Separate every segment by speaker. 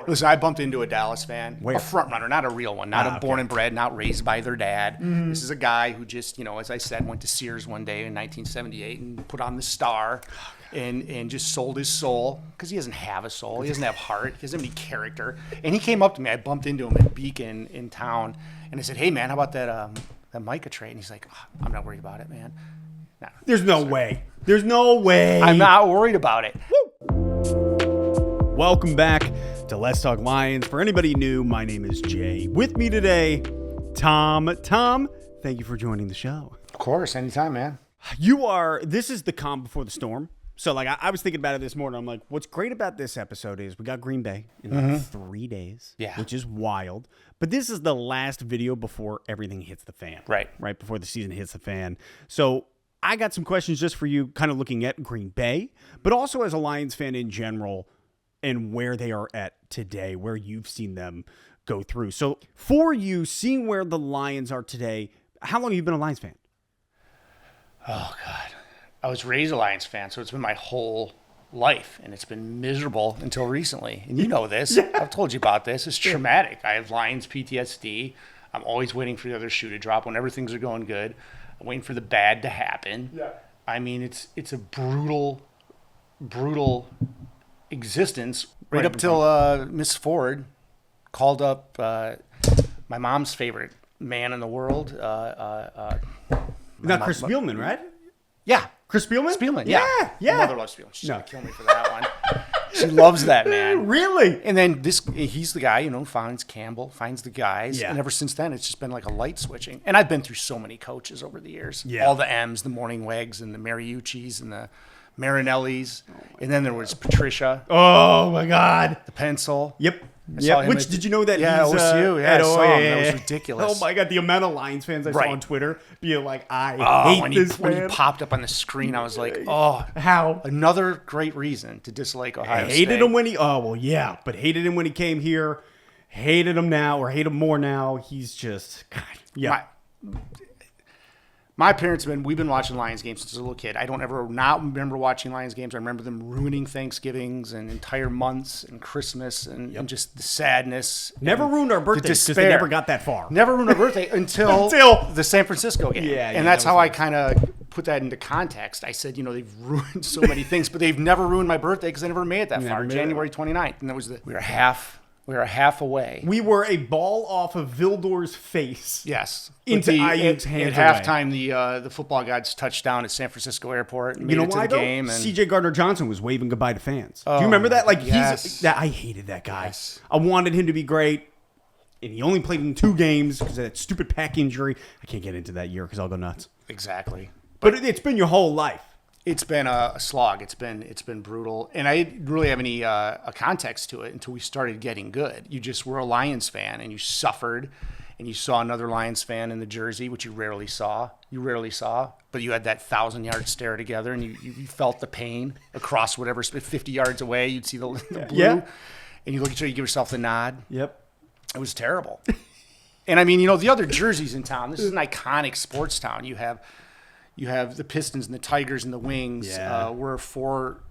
Speaker 1: Listen, I bumped into a Dallas fan,
Speaker 2: Where?
Speaker 1: a front runner, not a real one, not a born and bred, not raised by their dad.
Speaker 2: Mm-hmm.
Speaker 1: This is a guy who just, as I said, went to Sears one day in 1978 and put on the star and just sold his soul because he doesn't have a soul. He doesn't have heart. He doesn't have any character. And he came up to me. I bumped into him in Beacon in town. And I said, hey, man, how about that Micah trade? And he's like, I'm not worried about it, man. Nah,
Speaker 2: There's no way. There's no way.
Speaker 1: I'm not worried about it.
Speaker 2: Welcome back to Let's Talk Lions. For anybody new, my name is Jay. With me today, Tom. Tom, thank you for joining the show.
Speaker 1: Of course, anytime, man.
Speaker 2: This is the calm before the storm. So, I was thinking about it this morning. I'm like, what's great about this episode is we got Green Bay in 3 days, which is wild. But this is the last video before everything hits the fan.
Speaker 1: Right.
Speaker 2: Right before the season hits the fan. So, I got some questions just for you, kind of looking at Green Bay, but also as a Lions fan in general and where they are at today, where you've seen them go through. So, for you, seeing where the Lions are today, how long have you been a Lions fan?
Speaker 1: Oh, God. I was raised a Lions fan, so it's been my whole life, and it's been miserable until recently. And you know this. Yeah. I've told you about this. It's traumatic. I have Lions PTSD. I'm always waiting for the other shoe to drop whenever things are going good. I'm waiting for the bad to happen. Yeah. I mean, it's a brutal existence right up till Miss Ford called up my mom's favorite man in the world.
Speaker 2: Not Chris Spielman, right?
Speaker 1: Yeah.
Speaker 2: Chris Spielman?
Speaker 1: Spielman, yeah.
Speaker 2: Yeah.
Speaker 1: My mother loves Spielman. She's going to kill me for that one. She loves that man.
Speaker 2: Really?
Speaker 1: And then he's the guy, finds Campbell, finds the guys.
Speaker 2: Yeah.
Speaker 1: And ever since then, it's just been like a light switching. And I've been through so many coaches over the years.
Speaker 2: Yeah.
Speaker 1: All the M's, the Morning Wags, and the Mariucci's, and the Marinellis. And then there was Patricia.
Speaker 2: Oh, my God.
Speaker 1: The pencil.
Speaker 2: Yep. Which, did you know that
Speaker 1: yeah,
Speaker 2: he's...
Speaker 1: OSU. Yeah, I saw him. That was ridiculous.
Speaker 2: Oh, my God. The amount of Lions fans I saw on Twitter being like, I hate this
Speaker 1: When he
Speaker 2: man.
Speaker 1: popped up on the screen, I was like, oh.
Speaker 2: How?
Speaker 1: Another great reason to dislike Ohio State.
Speaker 2: Hated him when he... Oh, well, yeah. But hated him when he came here. Hated him now, or hate him more now. He's just... God, yeah.
Speaker 1: My parents we've been watching Lions games since I was a little kid. I don't ever not remember watching Lions games. I remember them ruining Thanksgivings and entire months and Christmas and just the sadness.
Speaker 2: Never ruined our birthdays because they never got that far.
Speaker 1: Never ruined our birthday until the San Francisco game. And that's how I kind of put that into context. I said, they've ruined so many things, but they've never ruined my birthday because I never made it that far. January 29th. And that was we were half away.
Speaker 2: We were a ball off of Vildor's face.
Speaker 1: Yes.
Speaker 2: Into Ayuk's hands
Speaker 1: at halftime, the football gods touched down at San Francisco Airport and made it to the game. And
Speaker 2: C.J. Gardner-Johnson was waving goodbye to fans. Do you remember that? I hated that guy. Yes. I wanted him to be great, and he only played in 2 games because of that stupid pack injury. I can't get into that year because I'll go nuts.
Speaker 1: Exactly.
Speaker 2: But it's been your whole life.
Speaker 1: It's been a slog. It's been brutal, and I didn't really have any a context to it until we started getting good. You just were a Lions fan, and you suffered, and you saw another Lions fan in the jersey, which you rarely saw. But you had that 1,000-yard stare together, and you felt the pain across whatever 50 yards away. You'd see the blue, and you look at each other, you give yourself the nod.
Speaker 2: Yep,
Speaker 1: it was terrible. And I mean, the other jerseys in town. This is an iconic sports town. You have the Pistons and the Tigers and the Wings.
Speaker 2: Yeah.
Speaker 1: We're for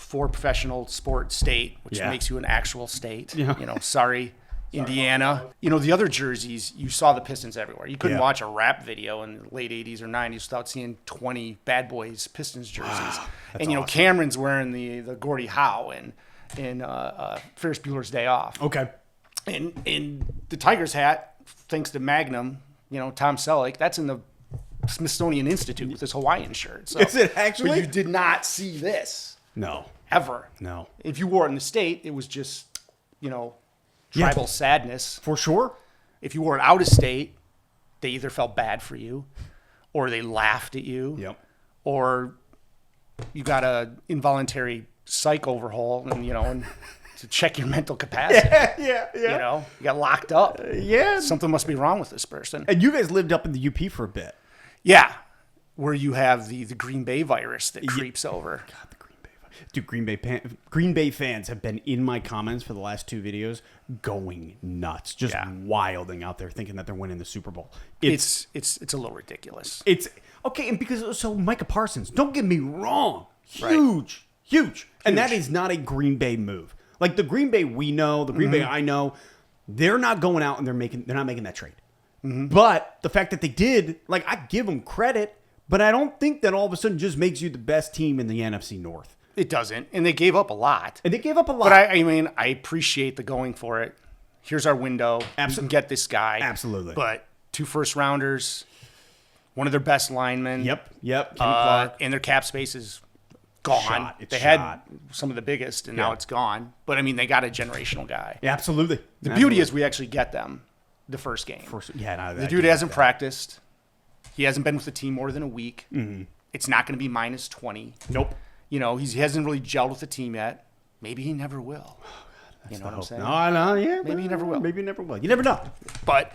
Speaker 1: professional sport state, which makes you an actual state. Yeah. Sorry, Indiana. The other jerseys, you saw the Pistons everywhere. You couldn't watch a rap video in the late 80s or 90s without seeing 20 Bad Boys Pistons jerseys. Wow, and, awesome. Cameron's wearing the Gordie Howe and Ferris Bueller's Day Off.
Speaker 2: Okay.
Speaker 1: And the Tigers hat, thanks to Magnum, Tom Selleck, that's in the Smithsonian Institute with his Hawaiian shirt. So,
Speaker 2: is it actually?
Speaker 1: But you did not see this.
Speaker 2: No.
Speaker 1: Ever.
Speaker 2: No.
Speaker 1: If you wore it in the state, it was just, tribal sadness.
Speaker 2: For sure.
Speaker 1: If you wore it out of state, they either felt bad for you or they laughed at you.
Speaker 2: Yep.
Speaker 1: Or you got a involuntary psych overhaul and to check your mental capacity.
Speaker 2: Yeah.
Speaker 1: You got locked up.
Speaker 2: Yeah.
Speaker 1: Something must be wrong with this person.
Speaker 2: And you guys lived up in the UP for a bit.
Speaker 1: Yeah, where you have the Green Bay virus that creeps over.
Speaker 2: God, the Green Bay virus. Dude, Green Bay fans have been in my comments for the last 2 videos going nuts, just wilding out there thinking that they're winning the Super Bowl.
Speaker 1: It's a little ridiculous.
Speaker 2: It's okay, and because Micah Parsons, don't get me wrong, huge. And that is not a Green Bay move. Like the Green Bay we know, the Green Bay I know, they're not going out and they're not making that trade. But the fact that they did, like, I give them credit, but I don't think that all of a sudden just makes you the best team in the NFC North.
Speaker 1: It doesn't. And they gave up a lot.
Speaker 2: But
Speaker 1: I mean, I appreciate the going for it. Here's our window. We can get this guy.
Speaker 2: Absolutely.
Speaker 1: But 2 first-rounders, one of their best linemen.
Speaker 2: Yep. Kenny Clark.
Speaker 1: And their cap space is gone.
Speaker 2: It's
Speaker 1: had some of the biggest, and now it's gone. But, I mean, they got a generational guy.
Speaker 2: Yeah, absolutely.
Speaker 1: The beauty is we actually get them the first game. The dude hasn't practiced. He hasn't been with the team more than a week. It's not going to be minus 20.
Speaker 2: Nope.
Speaker 1: You know, he hasn't really gelled with the team yet. Maybe he never will. You know what I'm saying?
Speaker 2: No, yeah.
Speaker 1: Maybe he never will.
Speaker 2: Maybe he never will. You never know.
Speaker 1: But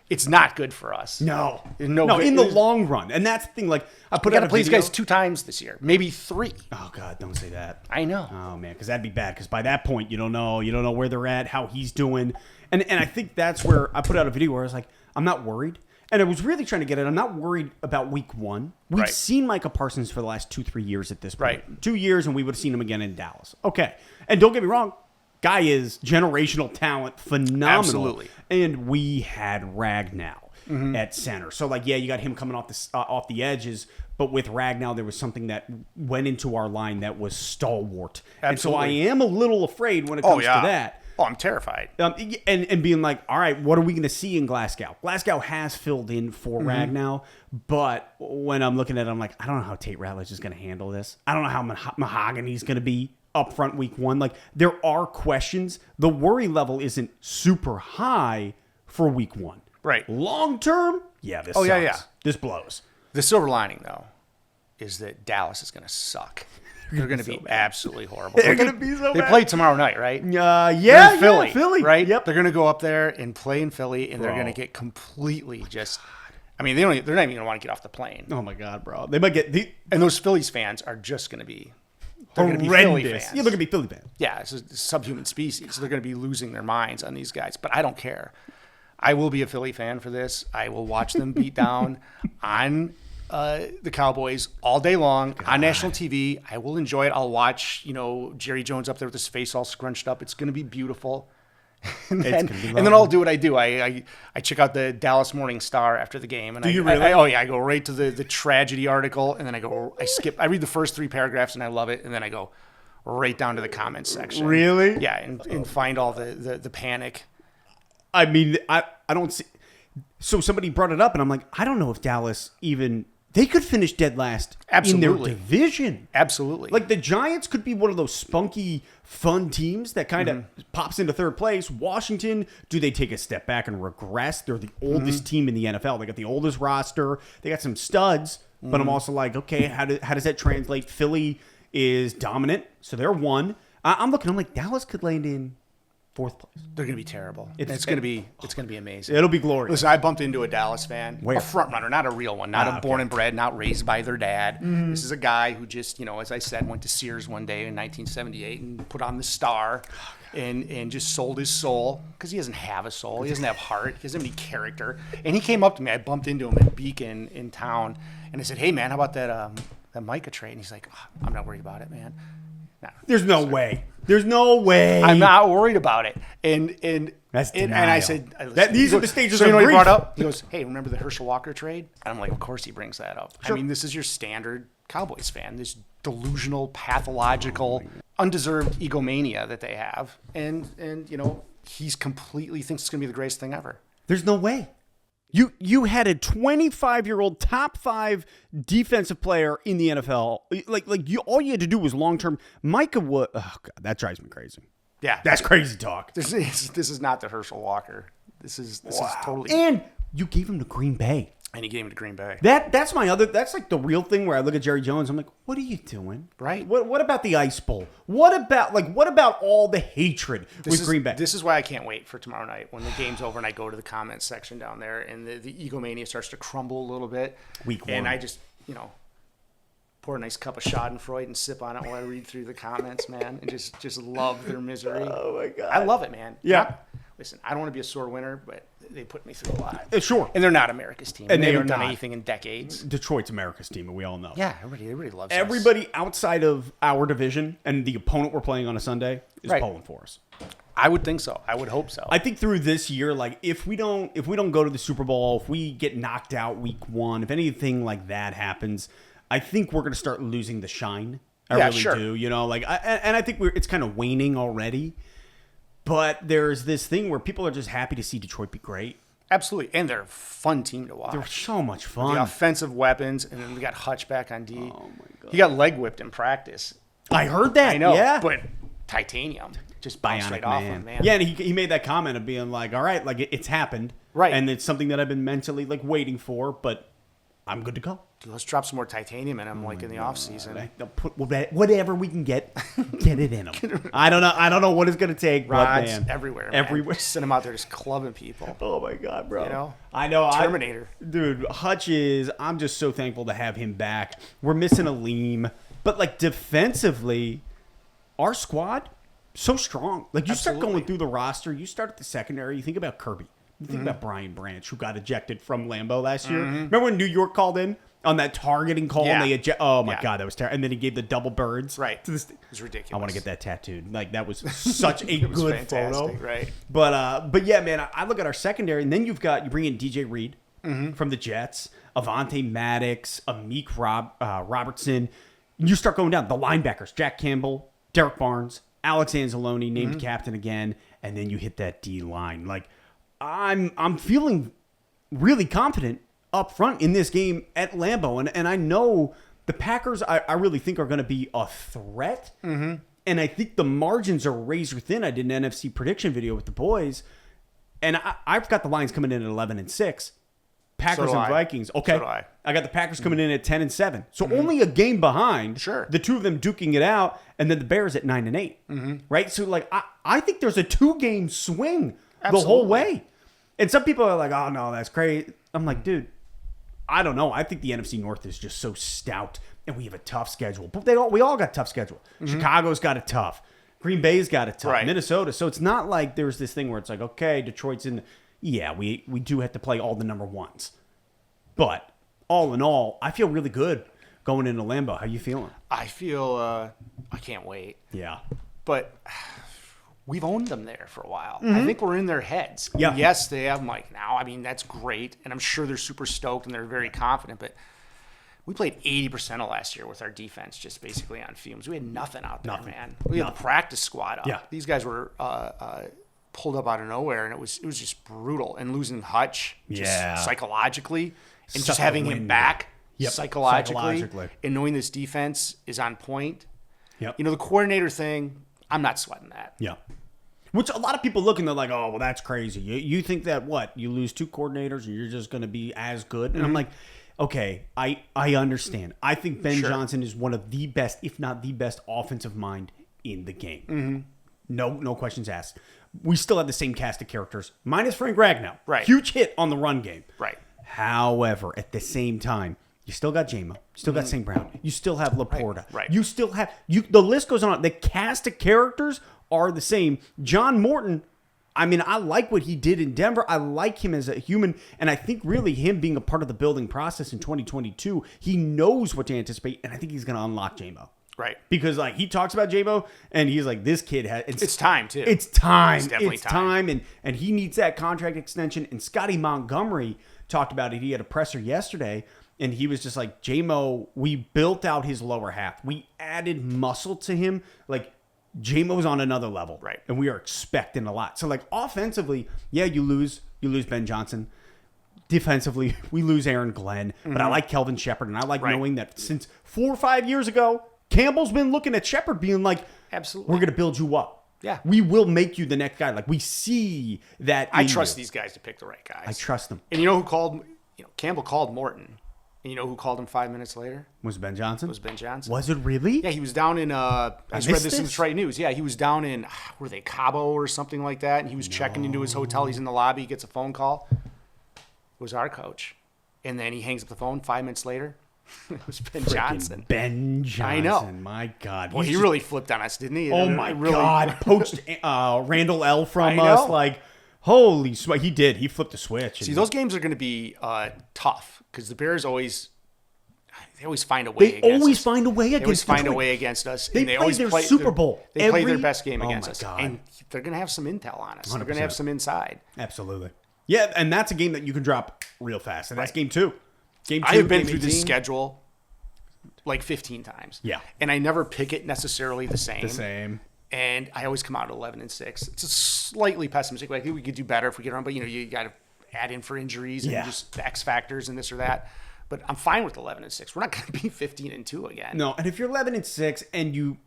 Speaker 1: it's not good for us.
Speaker 2: No,
Speaker 1: in
Speaker 2: the long run. And that's the thing. Like, I put out a
Speaker 1: play
Speaker 2: video.
Speaker 1: these guys 2 times this year. Maybe 3.
Speaker 2: Oh, God, don't say that.
Speaker 1: I know.
Speaker 2: Oh, man, because that'd be bad. Because by that point, you don't know. You don't know where they're at, how he's doing. And I think that's where I put out a video where I was like, I'm not worried. And I was really trying to get it. I'm not worried about week 1. We've seen Micah Parsons for the last 2-3 years at this point.
Speaker 1: Right.
Speaker 2: 2 years, and we would have seen him again in Dallas. Okay. And don't get me wrong. Guy is generational talent, phenomenal.
Speaker 1: Absolutely.
Speaker 2: And we had Ragnow at center. So, like, yeah, you got him coming off the edges. But with Ragnow, there was something that went into our line that was stalwart.
Speaker 1: Absolutely.
Speaker 2: And so I am a little afraid when it comes to that.
Speaker 1: Oh, I'm terrified.
Speaker 2: And being like, all right, what are we going to see in Glasgow? Glasgow has filled in for Ragnow, but when I'm looking at it, I'm like, I don't know how Tate Ratledge is going to handle this. I don't know how Mahogany's going to be up front week 1. Like, there are questions. The worry level isn't super high for week 1.
Speaker 1: Right.
Speaker 2: Long term, yeah, this sucks.
Speaker 1: Yeah.
Speaker 2: This blows.
Speaker 1: The silver lining, though, is that Dallas is going to suck. They're going to be absolutely horrible.
Speaker 2: They're going to be so bad.
Speaker 1: They play tomorrow night, right?
Speaker 2: Yeah, Philly.
Speaker 1: Right?
Speaker 2: Yep.
Speaker 1: They're going to go up there and play in Philly, and they're going to get completely just. I mean, they're not even going to want to get off the plane.
Speaker 2: Oh my God, bro! They might get
Speaker 1: and those Phillies fans are just going to be. They're going to be
Speaker 2: horrendous.
Speaker 1: Philly fans.
Speaker 2: Yeah, they're going to be Philly fans.
Speaker 1: Yeah, it's a subhuman species. So they're going to be losing their minds on these guys. But I don't care. I will be a Philly fan for this. I will watch them beat down on the Cowboys all day long on national TV. I will enjoy it. I'll watch, Jerry Jones up there with his face all scrunched up. It's going to be beautiful. and then I'll do what I do. I check out the Dallas Morning Star after the game. And
Speaker 2: do you really?
Speaker 1: I go right to the tragedy article, and then I read the first 3 paragraphs, and I love it, and then I go right down to the comments section.
Speaker 2: Really?
Speaker 1: Yeah, and find all the panic.
Speaker 2: I mean, I don't see. So somebody brought it up, and I'm like, I don't know if Dallas even. They could finish dead last in their division.
Speaker 1: Absolutely.
Speaker 2: Like, the Giants could be one of those spunky, fun teams that kind of pops into third place. Washington, do they take a step back and regress? They're the oldest team in the NFL. They got the oldest roster. They got some studs. But I'm also like, okay, how does that translate? Philly is dominant, so they're 1. I'm like, Dallas could land in 4th place.
Speaker 1: They're going to be terrible. It's going to be amazing.
Speaker 2: It'll be glorious.
Speaker 1: Listen, I bumped into a Dallas fan,
Speaker 2: Where?
Speaker 1: A front runner, not a real one, not born and bred, not raised by their dad. This is a guy who just, as I said, went to Sears one day in 1978 and put on the Star and just sold his soul because he doesn't have a soul. He doesn't have heart. He doesn't have any character. And he came up to me. I bumped into him in Beacon in town, and I said, "Hey, man, how about that Micah trade?" And he's like, "I'm not worried about it, man." No,
Speaker 2: There's no way. There's no way.
Speaker 1: I'm not worried about it. And
Speaker 2: That's
Speaker 1: and
Speaker 2: denial.
Speaker 1: I said,
Speaker 2: these are the stages
Speaker 1: so
Speaker 2: of
Speaker 1: you know what he
Speaker 2: grief.
Speaker 1: brought up? He goes, "Hey, remember the Herschel Walker trade?" And I'm like, "Of course he brings that up."
Speaker 2: Sure.
Speaker 1: I mean, this is your standard Cowboys fan, this delusional, pathological, undeserved egomania that they have, and he's completely thinks it's gonna be the greatest thing ever.
Speaker 2: There's no way. You had a 25-year-old top 5 defensive player in the NFL. All you had to do was long-term. Micah would. Oh God, that drives me crazy.
Speaker 1: Yeah,
Speaker 2: That's crazy talk.
Speaker 1: This is not the Herschel Walker. This is totally.
Speaker 2: And you gave him to Green Bay.
Speaker 1: And he gave him to Green Bay.
Speaker 2: That's like the real thing where I look at Jerry Jones. I'm like, what are you doing?
Speaker 1: Right.
Speaker 2: What about the Ice Bowl? What about all the hatred with Green Bay?
Speaker 1: This is why I can't wait for tomorrow night when the game's over and I go to the comments section down there and the egomania starts to crumble a little bit.
Speaker 2: Week 1.
Speaker 1: And I just, pour a nice cup of Schadenfreude and sip on it while I read through the comments, man, and just love their misery.
Speaker 2: Oh my God.
Speaker 1: I love it, man.
Speaker 2: Yeah.
Speaker 1: Listen, I don't want to be a sore winner, but they put me through a lot.
Speaker 2: Sure.
Speaker 1: And they're not America's team.
Speaker 2: And
Speaker 1: they
Speaker 2: they
Speaker 1: haven't
Speaker 2: are
Speaker 1: done
Speaker 2: not.
Speaker 1: anything in decades.
Speaker 2: Detroit's America's team, and we all know.
Speaker 1: Yeah, everybody loves us.
Speaker 2: Everybody outside of our division and the opponent we're playing on a Sunday is pulling for us.
Speaker 1: I would think so. I would hope so.
Speaker 2: I think through this year, like if we don't go to the Super Bowl, if we get knocked out week 1, if anything like that happens, I think we're going to start losing the shine. I really do. You know, like, I think it's kind of waning already. But there's this thing where people are just happy to see Detroit be great.
Speaker 1: Absolutely. And they're a fun team to watch.
Speaker 2: They're so much fun.
Speaker 1: The offensive weapons, and then we got Hutch back on D.
Speaker 2: Oh, my God.
Speaker 1: He got leg whipped in practice.
Speaker 2: I heard that.
Speaker 1: I know.
Speaker 2: Yeah.
Speaker 1: But titanium. Just bounced right off him, man.
Speaker 2: Yeah, and he made that comment of being like, all right, like it's happened.
Speaker 1: Right.
Speaker 2: And it's something that I've been mentally like waiting for, but I'm good to go.
Speaker 1: Dude, let's drop some more titanium in him in the offseason.
Speaker 2: Put whatever we can get it in him. I don't know what it's going to take.
Speaker 1: Rods
Speaker 2: but man,
Speaker 1: everywhere, man.
Speaker 2: Everywhere.
Speaker 1: Just send him out there just clubbing people.
Speaker 2: Oh, my God, bro.
Speaker 1: You know?
Speaker 2: I know.
Speaker 1: Terminator.
Speaker 2: Dude, Hutch I'm just so thankful to have him back. We're missing a Leem. But, like, defensively, our squad, so strong. Like, you start going through the roster. You start at the secondary. You think about Kirby. You think about Brian Branch, who got ejected from Lambeau last year. Remember when New York called in on that targeting call?
Speaker 1: Yeah.
Speaker 2: And oh, my God, that was terrible. And then he gave the double birds.
Speaker 1: Right.
Speaker 2: To
Speaker 1: It was ridiculous.
Speaker 2: I want to get that tattooed. Like, that was such a good photo.
Speaker 1: Right.
Speaker 2: But yeah, man, I look at our secondary, and then you bring in DJ Reed from the Jets, Avonte Maddox, Amik Robertson. You start going down. The linebackers, Jack Campbell, Derek Barnes, Alex Anzalone, named captain again, and then you hit that D line. Like, I'm feeling really confident up front in this game at Lambeau. And I know the Packers, I really think, are going to be a threat. Mm-hmm. And I think the margins are razor thin. I did an NFC prediction video with the boys, and I've got the Lions coming in at 11-6. Packers and Vikings. Okay.
Speaker 1: So do I.
Speaker 2: I got the Packers coming in at 10-7. So only a game behind.
Speaker 1: Sure.
Speaker 2: The two of them duking it out, and then the Bears at 9-8. Right? So, like, I think there's a 2-game swing the whole way. And some people are like, oh, no, that's crazy. I'm like, dude, I don't know. I think the NFC North is just so stout, and we have a tough schedule. But we all got a tough schedule. Chicago's got it tough. Green Bay's got it tough.
Speaker 1: Right.
Speaker 2: Minnesota. So it's not like there's this thing where it's like, okay, Detroit's in. Yeah, we do have to play all the number ones. But all in all, I feel really good going into Lambeau. How you feeling?
Speaker 1: I feel I can't wait.
Speaker 2: Yeah.
Speaker 1: But we've owned them there for a while. I think we're in their heads.
Speaker 2: Yeah.
Speaker 1: Yes, they have Mike now. I mean, that's great. And I'm sure they're super stoked and they're very confident. But we played 80% of last year with our defense just basically on fumes. We had nothing out there, man. We had the practice squad up.
Speaker 2: Yeah.
Speaker 1: These guys were pulled up out of nowhere, and it was just brutal. And losing Hutch just psychologically and just having him back psychologically and knowing this defense is on point.
Speaker 2: Yep.
Speaker 1: You know, the coordinator thing, I'm not sweating that.
Speaker 2: Yeah. Which a lot of people look and they're like, oh, well, that's crazy. You think that what? You lose 2 coordinators and you're just going to be as good? And I'm like, okay, I understand. I think Ben Johnson is one of the best, if not the best, offensive mind in the game. No questions asked. We still have the same cast of characters, minus Frank Ragnow.
Speaker 1: Right.
Speaker 2: Huge hit on the run game.
Speaker 1: Right.
Speaker 2: However, at the same time, you still got J-Mo. You still got St. Brown. You still have Laporta.
Speaker 1: Right.
Speaker 2: You still have... The list goes on. The cast of characters are the same. John Morton, I mean, I like what he did in Denver. I like him as a human. And I think really him being a part of the building process in 2022, he knows what to anticipate. And I think he's going to unlock J-Mo.
Speaker 1: Right.
Speaker 2: Because, like, he talks about J-Mo, and he's like, this kid has...
Speaker 1: It's time, too.
Speaker 2: It's time.
Speaker 1: It's definitely
Speaker 2: time. And he needs that contract extension. And Scotty Montgomery talked about it. He had a presser yesterday, and he was just like, J-Mo, we built out his lower half. We added muscle to him. Like, J-Mo's on another level.
Speaker 1: Right.
Speaker 2: And we are expecting a lot. So, like, offensively, yeah, you lose Ben Johnson. Defensively, we lose Aaron Glenn. But I like Kelvin Shepard, and I like knowing that since 4 or 5 years ago, Campbell's been looking at Shepard being like,
Speaker 1: absolutely,
Speaker 2: we're going to build you up.
Speaker 1: Yeah.
Speaker 2: We will make you the next guy. Like, we see that.
Speaker 1: I trust these guys to pick the right guys.
Speaker 2: I trust them.
Speaker 1: And you know who called, Campbell called Morton. And you know who called him 5 minutes later?
Speaker 2: Was Ben Johnson?
Speaker 1: It was Ben Johnson.
Speaker 2: Was it really?
Speaker 1: Yeah, he was down in, I just read this in the Detroit News. Yeah, he was down in, were they Cabo or something like that? And he was checking into his hotel. He's in the lobby. He gets a phone call. It was our coach. And then he hangs up the phone 5 minutes later. It was Ben Johnson.
Speaker 2: Ben Johnson.
Speaker 1: I know.
Speaker 2: My God.
Speaker 1: Well, he really flipped on us, didn't he?
Speaker 2: Oh, my God. Poached Randall L. from us. Like, Holy smoke. He did. He flipped the switch.
Speaker 1: See, those games are going to be tough because the Bears always find a way.
Speaker 2: They always find a way against us.
Speaker 1: They always find a way against us.
Speaker 2: They
Speaker 1: play
Speaker 2: their Super Bowl.
Speaker 1: They play their best game against us.
Speaker 2: God.
Speaker 1: And they're going to have some intel on us.
Speaker 2: 100%.
Speaker 1: They're going to have some inside.
Speaker 2: Absolutely. Yeah, and that's a game that you can drop real fast. And that's game 2. Game 2.
Speaker 1: I have been through
Speaker 2: 18.
Speaker 1: this schedule like 15 times.
Speaker 2: Yeah.
Speaker 1: And I never pick it necessarily the same.
Speaker 2: The same.
Speaker 1: And I always come out at 11-6. It's a slightly pessimistic. I think we could do better if we get on, but you got to add in for injuries and just the X factors and this or that. But I'm fine with 11-6. We're not going to be 15-2 again.
Speaker 2: No, and if you're 11-6 and you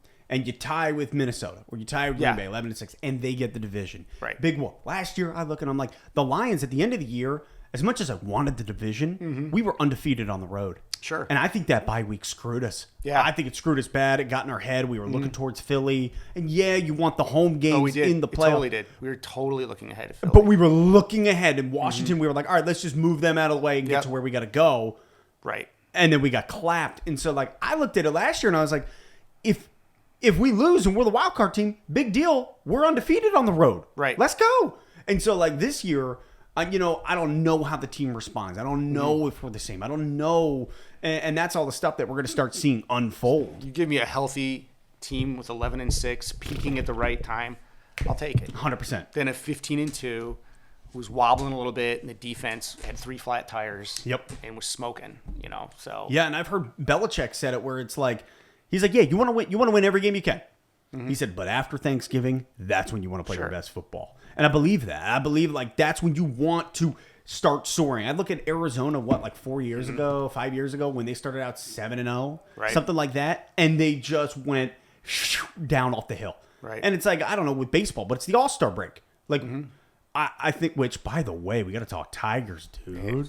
Speaker 2: tie with Minnesota or you tie with Green Bay 11-6 and they get the division,
Speaker 1: right?
Speaker 2: Big whoop. Last year I look and I'm like, the Lions at the end of the year, as much as I wanted the division, we were undefeated on the road.
Speaker 1: Sure.
Speaker 2: And I think that bye week screwed us.
Speaker 1: Yeah.
Speaker 2: I think it screwed us bad. It got in our head. We were looking towards Philly. And you want the home games in the playoffs.
Speaker 1: We totally did. We were totally looking ahead of Philly.
Speaker 2: But we were looking ahead. In Washington, we were like, all right, let's just move them out of the way and get to where we got to go.
Speaker 1: Right.
Speaker 2: And then we got clapped. And so, like, I looked at it last year and I was like, if we lose and we're the wild card team, big deal. We're undefeated on the road.
Speaker 1: Right.
Speaker 2: Let's go. And so, like, this year, I don't know how the team responds. I don't know if we're the same. I don't know. And that's all the stuff that we're going to start seeing unfold.
Speaker 1: You give me a healthy team with 11-6, peaking at the right time, I'll take it.
Speaker 2: 100%.
Speaker 1: Then a 15-2 was wobbling a little bit, and the defense had 3 flat tires.
Speaker 2: Yep.
Speaker 1: And was smoking, So
Speaker 2: Yeah, and I've heard Belichick said it where it's like, he's like, yeah, you want to win. You want to win every game you can. He said, but after Thanksgiving, that's when you want to play your best football. And I believe that. I believe like that's when you want to start soaring. I look at Arizona, 4 years ago, 5 years ago, when they started out 7-0, something like that, and they just went down off the hill.
Speaker 1: Right.
Speaker 2: And it's like, I don't know with baseball, but it's the All-Star break. Like, I think, which, by the way, we got to talk Tigers, dude.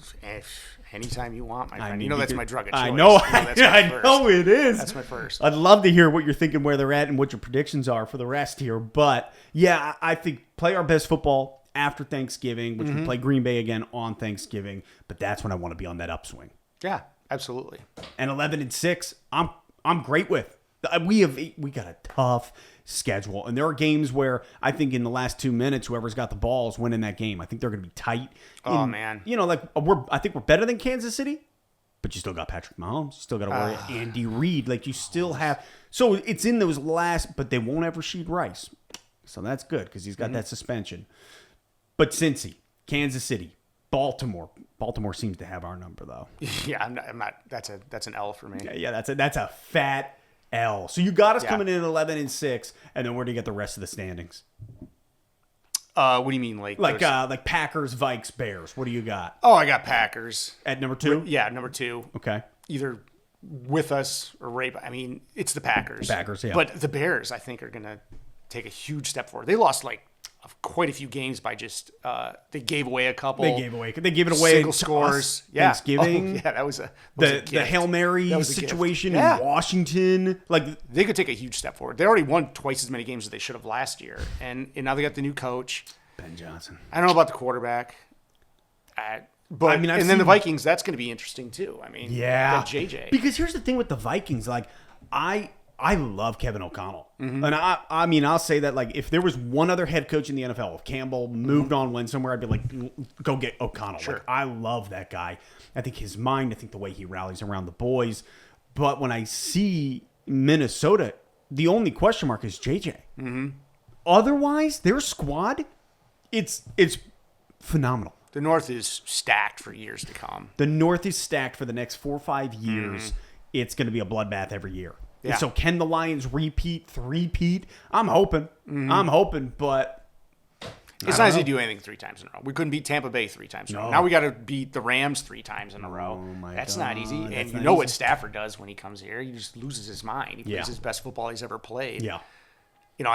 Speaker 1: Anytime you want, my friend. That's my drug of choice.
Speaker 2: I know.
Speaker 1: I
Speaker 2: know it is.
Speaker 1: That's my first.
Speaker 2: I'd love to hear what you're thinking, where they're at, and what your predictions are for the rest here. But, yeah, I think play our best football after Thanksgiving, which we play Green Bay again on Thanksgiving. But that's when I want to be on that upswing.
Speaker 1: Yeah, absolutely.
Speaker 2: And 11-6, I'm great with. We got a tough schedule, and there are games where I think in the last 2 minutes, whoever's got the ball is winning that game. I think they're going to be tight.
Speaker 1: Oh man,
Speaker 2: I think we're better than Kansas City, but you still got Patrick Mahomes. You still got to worry Andy Reid. Like you still have. So it's in those last, but they won't have Rashid Rice, so that's good because he's got that suspension. But Cincy, Kansas City, Baltimore. Baltimore seems to have our number though.
Speaker 1: Yeah, I'm not. That's an L for me.
Speaker 2: Yeah, that's a fat L. So you got us coming in at 11-6, and then where do you get the rest of the standings?
Speaker 1: What do you mean,
Speaker 2: like Packers, Vikes, Bears? What do you got?
Speaker 1: Oh, I got Packers
Speaker 2: At number 2?
Speaker 1: Yeah, number 2.
Speaker 2: Okay.
Speaker 1: Either with us or right. It's the Packers.
Speaker 2: Packers, yeah.
Speaker 1: But the Bears, I think, are going to take a huge step forward. They lost quite a few games by just they gave away a couple.
Speaker 2: They gave it away
Speaker 1: single scores. Yeah.
Speaker 2: Thanksgiving.
Speaker 1: Oh, yeah, that was
Speaker 2: the Hail Mary situation in Washington. Like
Speaker 1: they could take a huge step forward. They already won twice as many games as they should have last year, and now they got the new coach,
Speaker 2: Ben Johnson.
Speaker 1: I don't know about the quarterback, but then the Vikings. That's going to be interesting too.
Speaker 2: Yeah,
Speaker 1: JJ.
Speaker 2: Because here's the thing with the Vikings, like I love Kevin O'Connell. And I'll say that like if there was one other head coach in the NFL, if Campbell moved on, went somewhere, I'd be like, go get O'Connell.
Speaker 1: Sure.
Speaker 2: Like, I love that guy. I think his mind, I think the way he rallies around the boys. But when I see Minnesota, the only question mark is JJ. Otherwise, their squad, it's phenomenal.
Speaker 1: The North is stacked for years to come.
Speaker 2: The North is stacked for the next 4 or 5 years. It's going to be a bloodbath every year. Yeah. So can the Lions three-peat? I'm hoping. But
Speaker 1: it's not easy to do anything 3 times in a row. We couldn't beat Tampa Bay 3 times in a row. Now we got to beat the Rams 3 times in a row. That's not easy. And you know what Stafford does when he comes here? He just loses his mind. He plays his best football he's ever played.
Speaker 2: Yeah.
Speaker 1: The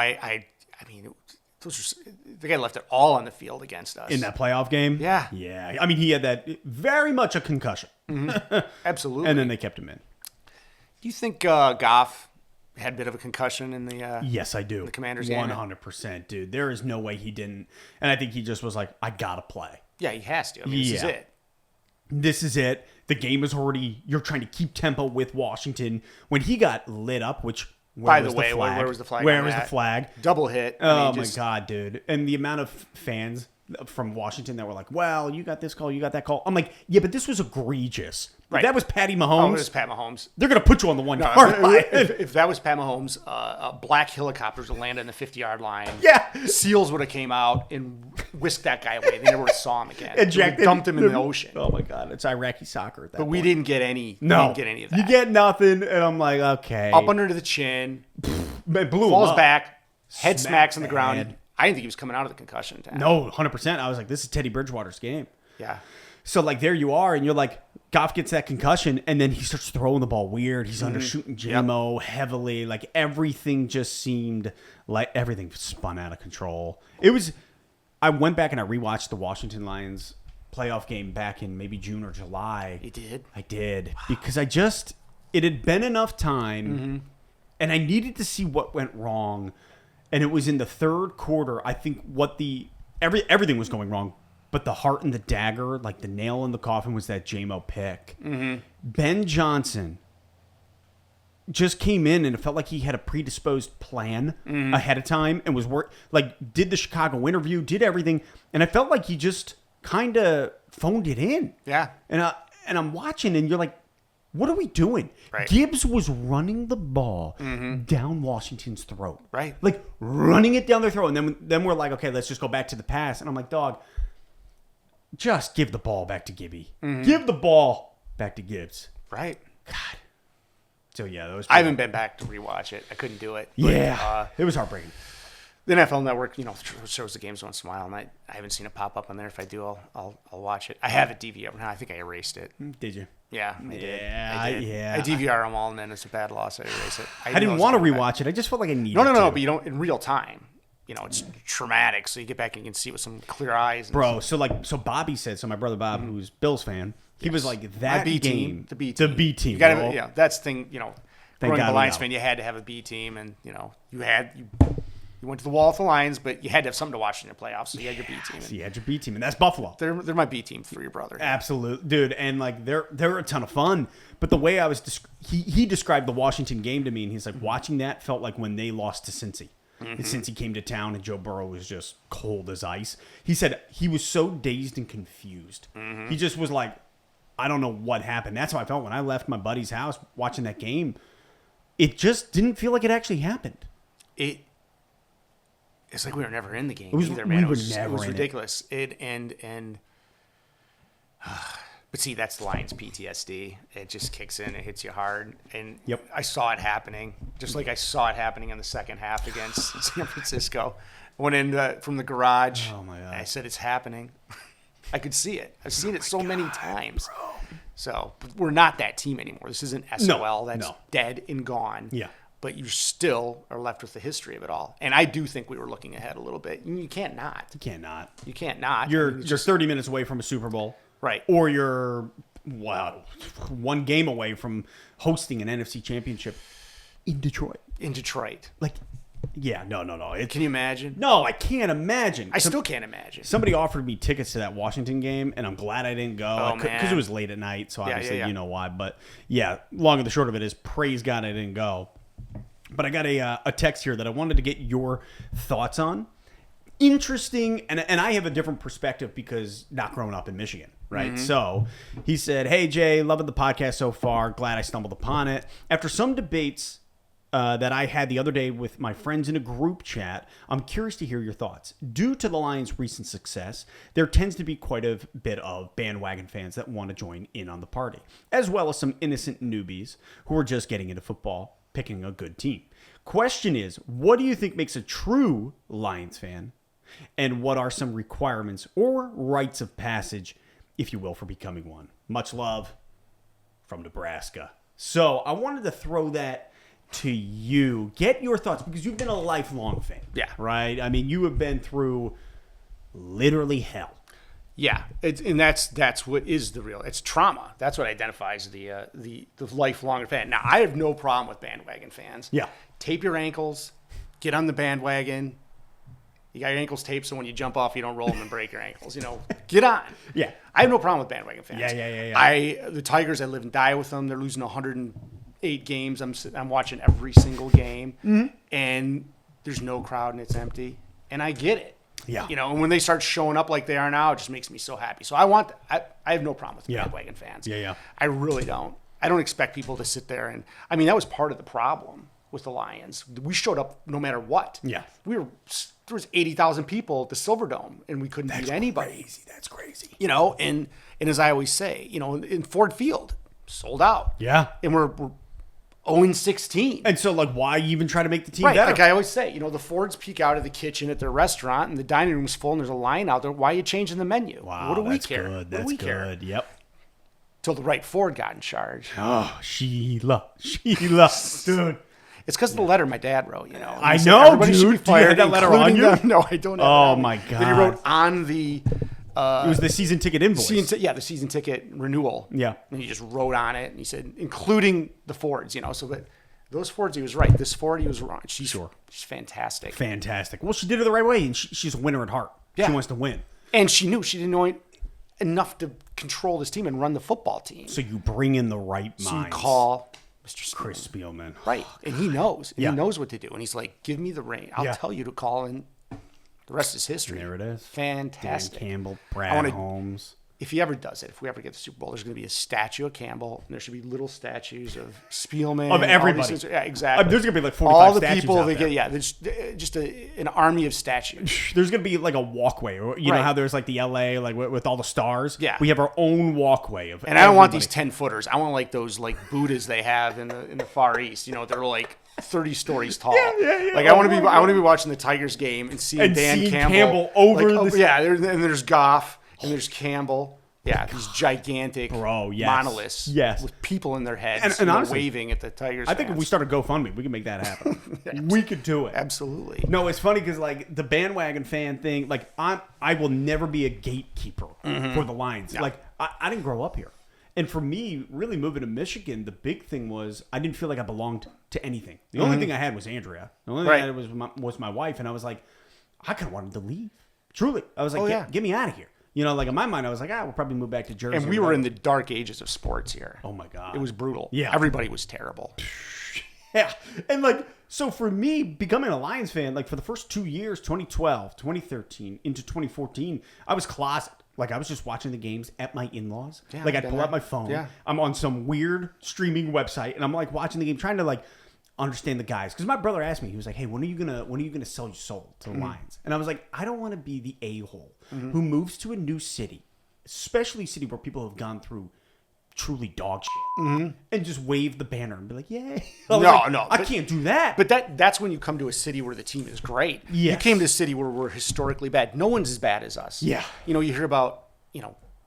Speaker 1: guy left it all on the field against us.
Speaker 2: In that playoff game?
Speaker 1: Yeah.
Speaker 2: Yeah. He had that very much a concussion.
Speaker 1: Absolutely.
Speaker 2: And then they kept him in.
Speaker 1: Do you think Goff had a bit of a concussion in the
Speaker 2: Yes, I do.
Speaker 1: the Commanders game?
Speaker 2: 100%, dude. There is no way he didn't. And I think he just was like, I got to play.
Speaker 1: Yeah, he has to. This is it.
Speaker 2: This is it. The game is already, you're trying to keep tempo with Washington. When he got lit up, which, where was the flag?
Speaker 1: Where was the flag?
Speaker 2: Where was the flag?
Speaker 1: Double hit.
Speaker 2: My God, dude. And the amount of fans from Washington that were like, well, you got this call, you got that call. I'm like, yeah, but this was egregious.
Speaker 1: Right.
Speaker 2: If that was Patty
Speaker 1: Oh,
Speaker 2: Mahomes.
Speaker 1: it was Pat Mahomes.
Speaker 2: They're going to put you on the 1
Speaker 1: No,
Speaker 2: yard line.
Speaker 1: if that was Pat Mahomes, black helicopters would land in the 50-yard line.
Speaker 2: Yeah.
Speaker 1: SEALs would have came out and whisked that guy away. They never would have saw him again.
Speaker 2: Ejected.
Speaker 1: They dumped him in the ocean.
Speaker 2: Oh, my God. It's Iraqi soccer at that
Speaker 1: But
Speaker 2: point.
Speaker 1: we didn't get any.
Speaker 2: No.
Speaker 1: We didn't get any of that.
Speaker 2: You get nothing, and I'm like, okay.
Speaker 1: Up under the chin,
Speaker 2: It blew him
Speaker 1: falls
Speaker 2: up.
Speaker 1: back, head
Speaker 2: Smack
Speaker 1: smacks on the
Speaker 2: the
Speaker 1: ground.
Speaker 2: head.
Speaker 1: I didn't think he was coming out of the concussion tab.
Speaker 2: No, 100%. I was like, this is Teddy Bridgewater's game.
Speaker 1: Yeah.
Speaker 2: So, like, there you are, and you're like, Goff gets that concussion, and then he starts throwing the ball weird. He's undershooting JMO heavily. Like, everything just seemed like everything spun out of control. I went back and I rewatched the Washington Lions playoff game back in maybe June or July.
Speaker 1: You did?
Speaker 2: I did. Wow. Because it had been enough time, and I needed to see what went wrong. And it was in the third quarter, I think, everything was going wrong. But the heart and the dagger, like the nail in the coffin, was that JMO pick. Mm-hmm. Ben Johnson just came in, and it felt like he had a predisposed plan ahead of time and was did the Chicago interview, did everything, and I felt like he just kind of phoned it in.
Speaker 1: Yeah.
Speaker 2: And I'm watching, and you're like, what are we doing?
Speaker 1: Right.
Speaker 2: Gibbs was running the ball down Washington's throat.
Speaker 1: Right.
Speaker 2: Like running it down their throat. And then we're like, okay, let's just go back to the pass. And I'm like, dog, just give the ball back to Gibby. Give the ball back to Gibbs.
Speaker 1: Right.
Speaker 2: God. So, yeah, that was
Speaker 1: I haven't been back to rewatch it. I couldn't do it. But,
Speaker 2: yeah. It was heartbreaking.
Speaker 1: The NFL Network, shows the games once in a while, and I haven't seen it pop up on there. If I do, I'll watch it. I have it DVR now. I think I erased it.
Speaker 2: Did you?
Speaker 1: Yeah, I did.
Speaker 2: Yeah,
Speaker 1: I did.
Speaker 2: yeah.
Speaker 1: I DVR them all, and then it's a bad loss. I erase it.
Speaker 2: I didn't want to rewatch it. I just felt like I needed to.
Speaker 1: No, but you don't in real time. It's traumatic, so you get back and you can see it with some clear eyes.
Speaker 2: Bro, so Bobby said, my brother Bob, who's Bills fan, he was like, that
Speaker 1: B
Speaker 2: game.
Speaker 1: team, the B
Speaker 2: The
Speaker 1: team.
Speaker 2: B team.
Speaker 1: You gotta, that's the thing, growing up a Lions
Speaker 2: know.
Speaker 1: fan, you had to have a B team, and, you went to the wall with the Lions, but you had to have something to watch in the playoffs, so you had your B team.
Speaker 2: So you had your B team, and that's Buffalo.
Speaker 1: They're my B team for your brother.
Speaker 2: Absolutely, dude, and like they're a ton of fun. But the way I was, he described the Washington game to me, and he's like, watching that felt like when they lost to Cincy. And Cincy came to town, and Joe Burrow was just cold as ice. He said he was so dazed and confused. He just was like, I don't know what happened. That's how I felt when I left my buddy's house watching that game. It just didn't feel like it actually happened.
Speaker 1: It's like we were never in the game
Speaker 2: was,
Speaker 1: either, man.
Speaker 2: It was
Speaker 1: ridiculous. But see, that's the Lions PTSD. It just kicks in. It hits you hard. And I saw it happening, just like I saw it happening in the second half against San Francisco. I went in from the garage.
Speaker 2: Oh, my God.
Speaker 1: I said, it's happening. I could see it. I've seen it so many times. Bro. So but we're not that team anymore. This isn't SOL. That's dead and gone.
Speaker 2: Yeah.
Speaker 1: But you still are left with the history of it all. And I do think we were looking ahead a little bit. You can't not.
Speaker 2: You can't not.
Speaker 1: You can't not.
Speaker 2: You're 30 minutes away from a Super Bowl.
Speaker 1: Right.
Speaker 2: Or you're, one game away from hosting an NFC championship in Detroit. Like, yeah, no.
Speaker 1: Can you imagine?
Speaker 2: No, I can't imagine.
Speaker 1: I still can't imagine.
Speaker 2: Somebody offered me tickets to that Washington game, and I'm glad I didn't go. Because it was late at night, so obviously you know why. But, yeah, long and the short of it is, praise God I didn't go. But I got a text here that I wanted to get your thoughts on. Interesting, and I have a different perspective because not growing up in Michigan, right? So he said, hey, Jay, loving the podcast so far. Glad I stumbled upon it. After some debates that I had the other day with my friends in a group chat, I'm curious to hear your thoughts. Due to the Lions' recent success, there tends to be quite a bit of bandwagon fans that want to join in on the party, as well as some innocent newbies who are just getting into football, picking a good team. Question is, what do you think makes a true Lions fan? And what are some requirements or rites of passage, if you will, for becoming one? Much love from Nebraska. So I wanted to throw that to you. Get your thoughts, because you've been a lifelong fan.
Speaker 1: Yeah.
Speaker 2: Right? I mean, you have been through literally hell.
Speaker 1: Yeah, that's what is the real. It's trauma. That's what identifies the lifelong fan. Now, I have no problem with bandwagon fans.
Speaker 2: Yeah.
Speaker 1: Tape your ankles, get on the bandwagon. You got your ankles taped, so when you jump off, you don't roll them and break your ankles. Get on.
Speaker 2: Yeah.
Speaker 1: I have no problem with bandwagon fans.
Speaker 2: Yeah.
Speaker 1: The Tigers, I live and die with them. They're losing 108 games. I'm watching every single game, and there's no crowd and it's empty, and I get it.
Speaker 2: Yeah.
Speaker 1: And when they start showing up like they are now, it just makes me so happy. So I have no problem with bandwagon fans.
Speaker 2: Yeah.
Speaker 1: I really don't. I don't expect people to sit there and, that was part of the problem with the Lions. We showed up no matter what.
Speaker 2: Yeah.
Speaker 1: There was 80,000 people at the Silverdome and we couldn't beat anybody.
Speaker 2: That's crazy.
Speaker 1: And as I always say, in Ford Field, sold out.
Speaker 2: Yeah.
Speaker 1: And we're 0-16.
Speaker 2: And so, like, why even try to make the team
Speaker 1: Right,
Speaker 2: better?
Speaker 1: like I always say, the Fords peek out of the kitchen at their restaurant and the dining room's full and there's a line out there. Why are you changing the menu?
Speaker 2: Wow,
Speaker 1: what do we
Speaker 2: that's
Speaker 1: care?
Speaker 2: good.
Speaker 1: What
Speaker 2: That's
Speaker 1: do we
Speaker 2: good.
Speaker 1: care?
Speaker 2: Yep.
Speaker 1: Till the right Ford got in charge.
Speaker 2: Oh, Sheila. Dude.
Speaker 1: It's because of the letter my dad wrote,
Speaker 2: I
Speaker 1: said
Speaker 2: know,
Speaker 1: everybody
Speaker 2: dude.
Speaker 1: should be
Speaker 2: Do you have
Speaker 1: fired,
Speaker 2: that letter on
Speaker 1: including
Speaker 2: you?
Speaker 1: them. No, I don't have it
Speaker 2: Oh,
Speaker 1: on me.
Speaker 2: my
Speaker 1: That he wrote on the...
Speaker 2: it was the season ticket invoice.
Speaker 1: the season ticket renewal.
Speaker 2: Yeah.
Speaker 1: And he just wrote on it, and he said, including the Fords, so that those Fords, he was right. This Ford, he was wrong. She's fantastic.
Speaker 2: Fantastic. Well, she did it the right way, and she's a winner at heart.
Speaker 1: Yeah.
Speaker 2: She wants to win.
Speaker 1: And she knew she didn't know enough to control this team and run the football team.
Speaker 2: So you bring in the right minds.
Speaker 1: So you call Mr. Spielman.
Speaker 2: Chris Spielman.
Speaker 1: Right. And he knows.
Speaker 2: Yeah.
Speaker 1: He knows what to do. And he's like, give me the reign. I'll tell you to call, and the rest is history.
Speaker 2: There it is.
Speaker 1: Fantastic.
Speaker 2: Dan Campbell, Brad Holmes.
Speaker 1: If he ever does it, if we ever get the Super Bowl, there's going to be a statue of Campbell, and there should be little statues of Spielman.
Speaker 2: Of everybody.
Speaker 1: Yeah, exactly.
Speaker 2: There's going to be like 45
Speaker 1: all the
Speaker 2: statues
Speaker 1: people
Speaker 2: out
Speaker 1: they
Speaker 2: there.
Speaker 1: get. Yeah, there's just an army of statues.
Speaker 2: There's going to be like a walkway. Or, you know how there's like the LA, like with all the stars?
Speaker 1: Yeah.
Speaker 2: We have our own walkway of
Speaker 1: And I don't want these 10-footers. I want like those like Buddhas they have in the Far East. They're like 30 stories tall.
Speaker 2: Yeah.
Speaker 1: Like I want to be watching the Tigers game and seeing Dan Campbell
Speaker 2: over
Speaker 1: and there's Goff and there's Campbell. Yeah, these gigantic monoliths with people in their heads
Speaker 2: and honestly,
Speaker 1: waving at the Tigers.
Speaker 2: I think if we start a GoFundMe, we can make that happen. We could do it.
Speaker 1: Absolutely.
Speaker 2: No, it's funny because like the bandwagon fan thing, like I will never be a gatekeeper for the Lions. No. Like I didn't grow up here. And for me, really moving to Michigan, the big thing was I didn't feel like I belonged to anything. The only thing I had was Andrea. The only thing I had was my wife. And I was like, I kind of wanted to leave. Truly. I was like, get me out of here. Like in my mind, I was like, we'll probably move back to Jersey.
Speaker 1: And we were in the dark ages of sports here.
Speaker 2: Oh, my God.
Speaker 1: It was brutal.
Speaker 2: Yeah.
Speaker 1: Everybody was terrible.
Speaker 2: Yeah. And like, so for me, becoming a Lions fan, like for the first 2 years, 2012, 2013, into 2014, I was closet. Like I was just watching the games at my in-laws. Yeah, like I'd pull out my phone. Yeah. I'm on some weird streaming website and I'm like watching the game, trying to like understand the guys. Because my brother asked me, he was like, hey, when are you gonna sell your soul to the Lions? And I was like, I don't want to be the a-hole who moves to a new city, especially a city where people have gone through truly dog shit, and just wave the banner and be like, yay. I can't do that.
Speaker 1: But that's when you come to a city where the team is great.
Speaker 2: Yes.
Speaker 1: You came to a city where we're historically bad. No one's as bad as us.
Speaker 2: Yeah.
Speaker 1: You hear about,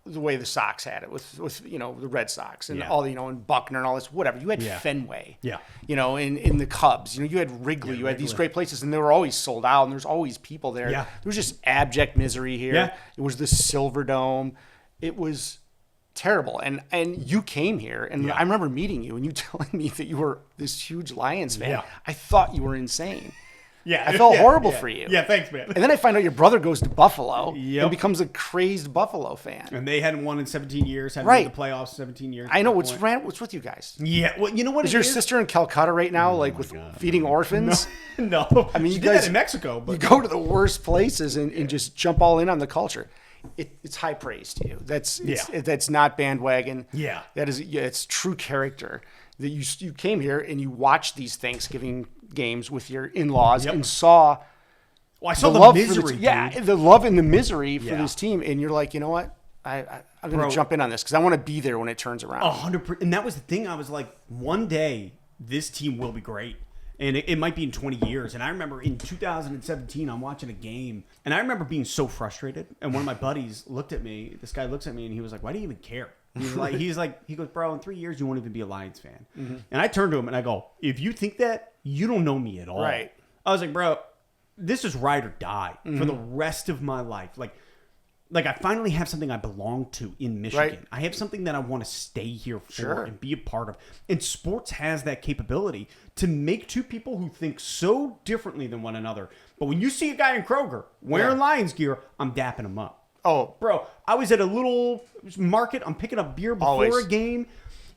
Speaker 1: the way the Sox had it with the Red Sox and all and Buckner and all this, whatever. You had Fenway.
Speaker 2: Yeah.
Speaker 1: In the Cubs. You had Wrigley. You had these great places, and they were always sold out, and there's always people there.
Speaker 2: Yeah.
Speaker 1: There was just abject misery here.
Speaker 2: Yeah.
Speaker 1: It was the Silverdome. It was terrible. And you came here, and I remember meeting you, and you telling me that you were this huge Lions fan.
Speaker 2: Yeah.
Speaker 1: I thought you were insane.
Speaker 2: Yeah,
Speaker 1: I felt horrible for you.
Speaker 2: Yeah, thanks, man.
Speaker 1: And then I find out your brother goes to Buffalo
Speaker 2: Yep.
Speaker 1: and becomes a crazy Buffalo fan.
Speaker 2: And they hadn't won in 17 years. Hadn't made the playoffs 17 years.
Speaker 1: I know. What's with you guys?
Speaker 2: Yeah. Well, you know what?
Speaker 1: Is your sister in Calcutta right now, with feeding orphans?
Speaker 2: No.
Speaker 1: I mean,
Speaker 2: she
Speaker 1: you
Speaker 2: did
Speaker 1: guys
Speaker 2: that in Mexico. But
Speaker 1: you go to the worst places and just jump all in on the culture. It's high praise to you. That's not bandwagon.
Speaker 2: Yeah.
Speaker 1: It's true character. That you came here and you watched these Thanksgiving games with your in-laws and saw.
Speaker 2: Well, I saw the
Speaker 1: For
Speaker 2: misery.
Speaker 1: the love and the misery for this team, and you're like, you know what? I'm going to jump in on this because I want to be there when it turns around.
Speaker 2: 100%. And that was the thing. I was like, one day this team will be great. And it might be in 20 years. And I remember in 2017, I'm watching a game. And I remember being so frustrated. And one of my buddies looked at me. This guy looks at me and he was like, why do you even care? He goes, bro, in 3 years, you won't even be a Lions fan. Mm-hmm. And I turned to him and I go, if you think that, you don't know me at all.
Speaker 1: Right.
Speaker 2: I was like, bro, this is ride or die for the rest of my life. Like I finally have something I belong to in Michigan. Right. I have something that I want to stay here for and be a part of. And sports has that capability to make two people who think so differently than one another. But when you see a guy in Kroger wearing Lions gear, I'm dapping him up.
Speaker 1: Oh,
Speaker 2: bro, I was at a little market. I'm picking up beer before a game.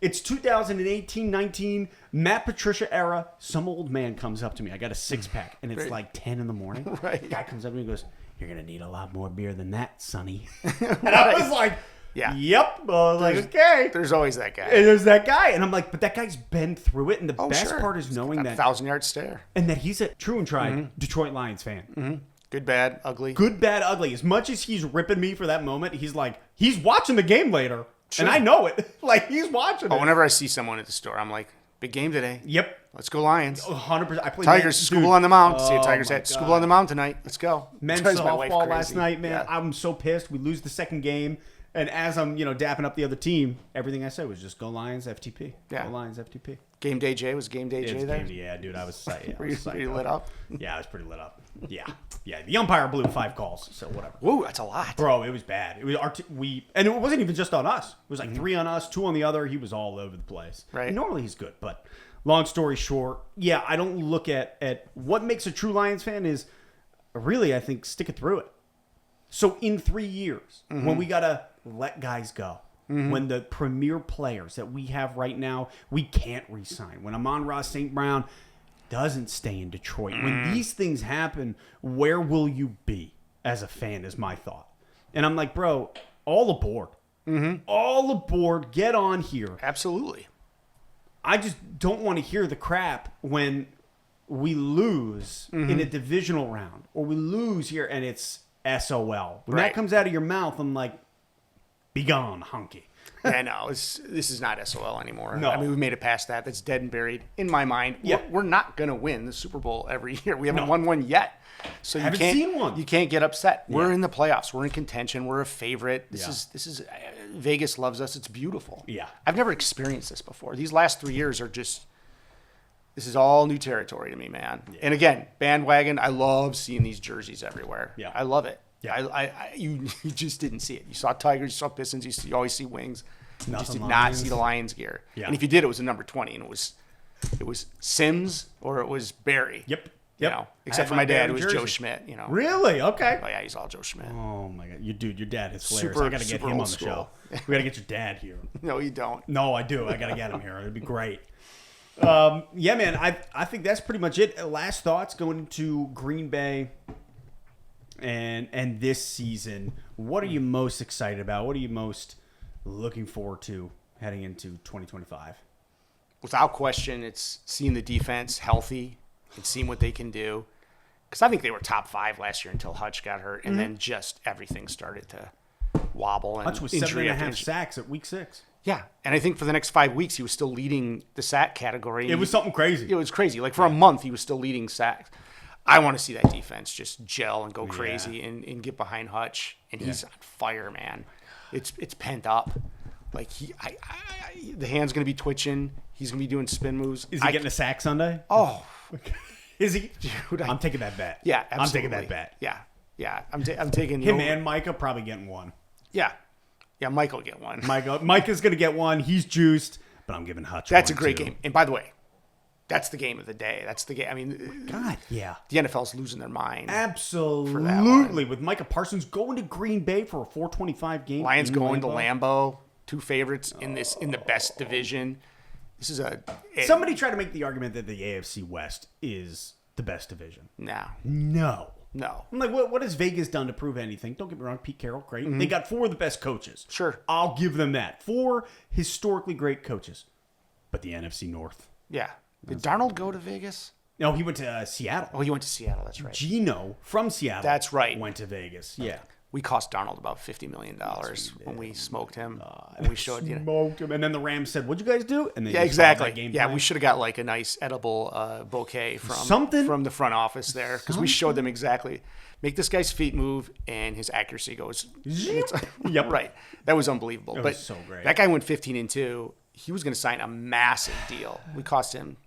Speaker 2: It's 2018-19, Matt Patricia era. Some old man comes up to me. I got a 6-pack, and it's like 10 in the morning.
Speaker 1: Right.
Speaker 2: Guy comes up to me and goes, you're going to need a lot more beer than that, Sonny. And I was like,
Speaker 1: yeah.
Speaker 2: Yep. I was like, okay.
Speaker 1: There's always that guy.
Speaker 2: And there's that guy. And I'm like, but that guy's been through it. And the best part is knowing that
Speaker 1: 1,000-yard stare.
Speaker 2: And that he's a true and tried Detroit Lions fan.
Speaker 1: Mm-hmm. Good, bad, ugly.
Speaker 2: Good, bad, ugly. As much as he's ripping me for that moment, he's like, he's watching the game later. Sure. And I know it. Like, he's watching it.
Speaker 1: Whenever I see someone at the store, I'm like, big game today.
Speaker 2: Yep.
Speaker 1: Let's go Lions.
Speaker 2: 100%. I play
Speaker 1: Tigers, school on the mound. See a Tigers
Speaker 2: my
Speaker 1: hat. School on the mound tonight. Let's go.
Speaker 2: Men's softball last night, man. Yeah. I'm so pissed. We lose the second game. And as I'm, dapping up the other team, everything I said was just go Lions, FTP.
Speaker 1: Yeah.
Speaker 2: Go Lions, FTP.
Speaker 1: Game Day Jay? Was Game Day Jay there?
Speaker 2: Yeah, dude. I was psyched.
Speaker 1: Were you lit up?
Speaker 2: Yeah, I was pretty lit up. Yeah. Yeah. The umpire blew 5 calls, so whatever.
Speaker 1: Whoa, that's a lot.
Speaker 2: Bro, it was bad. It was and it wasn't even just on us. It was like 3 on us, 2 on the other. He was all over the place.
Speaker 1: Right.
Speaker 2: And normally he's good, but long story short, yeah, I don't look at what makes a true Lions fan is really, I think, stick it through it. So in 3 years, when we got to let guys go, when the premier players that we have right now, we can't re-sign, when Amon-Ra St. Brown doesn't stay in Detroit, when these things happen, where will you be as a fan is my thought. And I'm like, bro, all aboard. All aboard. Get on here.
Speaker 1: Absolutely.
Speaker 2: I just don't want to hear the crap when we lose in a divisional round or we lose here and it's SOL. When that comes out of your mouth, I'm like, be gone, hunky.
Speaker 1: Yeah, no, this is not SOL anymore.
Speaker 2: No.
Speaker 1: I mean, we've made it past that. That's dead and buried in my mind.
Speaker 2: Yeah.
Speaker 1: We're not going to win the Super Bowl every year. We haven't won one yet. So you
Speaker 2: haven't
Speaker 1: can't
Speaker 2: seen one.
Speaker 1: You can't get upset. We're in the playoffs. We're in contention. We're a favorite. This is Vegas loves us. It's beautiful.
Speaker 2: Yeah.
Speaker 1: I've never experienced this before. These last 3 years are just this is all new territory to me, man. Yeah. And again, bandwagon, I love seeing these jerseys everywhere.
Speaker 2: Yeah.
Speaker 1: I love it.
Speaker 2: Yeah.
Speaker 1: You just didn't see it. You saw Tigers, you saw Pistons, you always see Wings. You just did
Speaker 2: Lions.
Speaker 1: not see the Lions gear.
Speaker 2: Yeah.
Speaker 1: And if you did, it was a number 20, and it was Sims or it was Barry.
Speaker 2: Yep.
Speaker 1: You know, except for my dad, it was Joe Schmidt. You know.
Speaker 2: Really? Okay.
Speaker 1: Oh yeah, he's all Joe Schmidt.
Speaker 2: Oh my god, your dad is hilarious.
Speaker 1: Super-
Speaker 2: I gotta get
Speaker 1: super
Speaker 2: him on
Speaker 1: old
Speaker 2: the
Speaker 1: school.
Speaker 2: show. We gotta get your dad here.
Speaker 1: No, you don't.
Speaker 2: No, I do. I gotta get him here. It'd be great. Yeah, man. I think that's pretty much it. Last thoughts going into Green Bay and this season. What are you most excited about? What are you most looking forward to heading into 2025?
Speaker 1: Without question, it's seeing the defense healthy and seeing what they can do. Because I think they were top 5 last year until Hutch got hurt, and then just everything started to wobble. And
Speaker 2: Hutch was
Speaker 1: injury
Speaker 2: 7.5
Speaker 1: after injury.
Speaker 2: sacks at week 6.
Speaker 1: Yeah, and I think for the next 5 weeks, he was still leading the sack category.
Speaker 2: It was something crazy.
Speaker 1: It was crazy. Like for a month, he was still leading sacks. I want to see that defense just gel and go crazy and get behind Hutch. And he's on fire, man. It's pent up. Like the hand's gonna be twitching. He's gonna be doing spin moves.
Speaker 2: Is he getting a sack Sunday?
Speaker 1: Oh,
Speaker 2: is he?
Speaker 1: dude,
Speaker 2: I'm taking that bet.
Speaker 1: Yeah, absolutely.
Speaker 2: I'm taking that bet.
Speaker 1: Yeah. I'm taking
Speaker 2: Him and Micah probably getting one.
Speaker 1: Yeah, Mike will get one.
Speaker 2: Micah's gonna get one. He's juiced, but I'm giving Hutch.
Speaker 1: That's a
Speaker 2: one,
Speaker 1: great
Speaker 2: too.
Speaker 1: game. And by the way, that's the game of the day. That's the game. I mean,
Speaker 2: God, yeah.
Speaker 1: The NFL's losing their mind.
Speaker 2: Absolutely. With Micah Parsons going to Green Bay for a 425 game.
Speaker 1: Lions
Speaker 2: in
Speaker 1: going to
Speaker 2: Lambeau.
Speaker 1: Lambeau. 2 favorites in the best division. This is
Speaker 2: Somebody tried to make the argument that the AFC West is the best division.
Speaker 1: No.
Speaker 2: I'm like, what has Vegas done to prove anything? Don't get me wrong, Pete Carroll, great. They got 4 of the best coaches.
Speaker 1: Sure.
Speaker 2: I'll give them that. 4 historically great coaches. But the NFC North.
Speaker 1: Yeah. Did Darnold go to Vegas?
Speaker 2: No, he went to Seattle.
Speaker 1: Oh, he went to Seattle. That's right.
Speaker 2: Geno from Seattle.
Speaker 1: That's right.
Speaker 2: Went to Vegas. Yeah.
Speaker 1: We cost Darnold about $50 million when we smoked him. When we showed
Speaker 2: smoked him, and then the Rams said, "What'd you guys do?" And they
Speaker 1: exactly.
Speaker 2: Game
Speaker 1: yeah,
Speaker 2: plan.
Speaker 1: we should have got like a nice edible bouquet from the front office there because we showed them exactly. Make this guy's feet move and his accuracy goes.
Speaker 2: Yep.
Speaker 1: Right. That was unbelievable.
Speaker 2: It was so great.
Speaker 1: That guy went 15-2. He was going to sign a massive deal. We cost him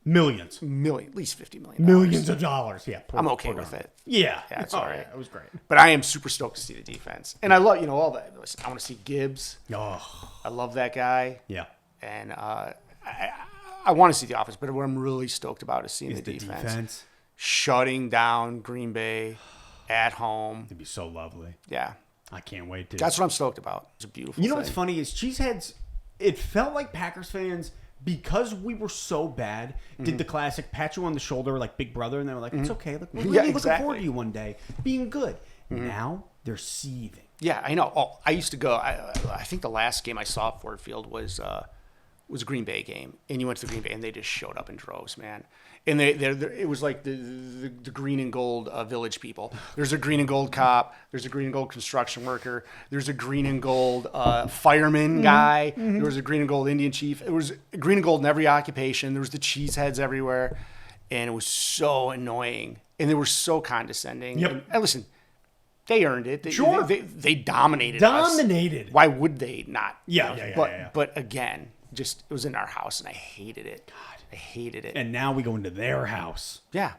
Speaker 2: millions,
Speaker 1: at least $50 million.
Speaker 2: millions of dollars. Yeah,
Speaker 1: I'm okay with it.
Speaker 2: Yeah,
Speaker 1: it's all right.
Speaker 2: It was great.
Speaker 1: But I am super stoked to see the defense, and I love all that. Listen, I want to see Gibbs.
Speaker 2: Oh,
Speaker 1: I love that guy.
Speaker 2: yeah.
Speaker 1: And I want to see the offense, but what I'm really stoked about is seeing the defense shutting down Green Bay at home.
Speaker 2: It'd be so lovely.
Speaker 1: Yeah,
Speaker 2: I can't wait to.
Speaker 1: That's what I'm stoked about. It's a beautiful.
Speaker 2: You know
Speaker 1: thing.
Speaker 2: what's funny is Cheeseheads. It felt like Packers fans. Because we were so bad, did the classic pat you on the shoulder like Big Brother, and they were like, "It's okay. Look, we're really looking forward to you one day being good." Now they're seething.
Speaker 1: Yeah, I know. Oh, I used to go. I think the last game I saw at Ford Field was a Green Bay game, and you went to the Green Bay, and they just showed up in droves, man. And it was like the green and gold village people. There's a green and gold cop. There's a green and gold construction worker. There's a green and gold fireman guy. There was a green and gold Indian chief. It was green and gold in every occupation. There was the cheeseheads everywhere, and it was so annoying. And they were so condescending.
Speaker 2: Yep.
Speaker 1: And listen, they earned it.
Speaker 2: Sure.
Speaker 1: They dominated us.
Speaker 2: Dominated.
Speaker 1: Why would they not?
Speaker 2: Yeah.
Speaker 1: But again, just it was in our house, and I hated it. God, I hated it.
Speaker 2: And now we go into their house.
Speaker 1: Yeah.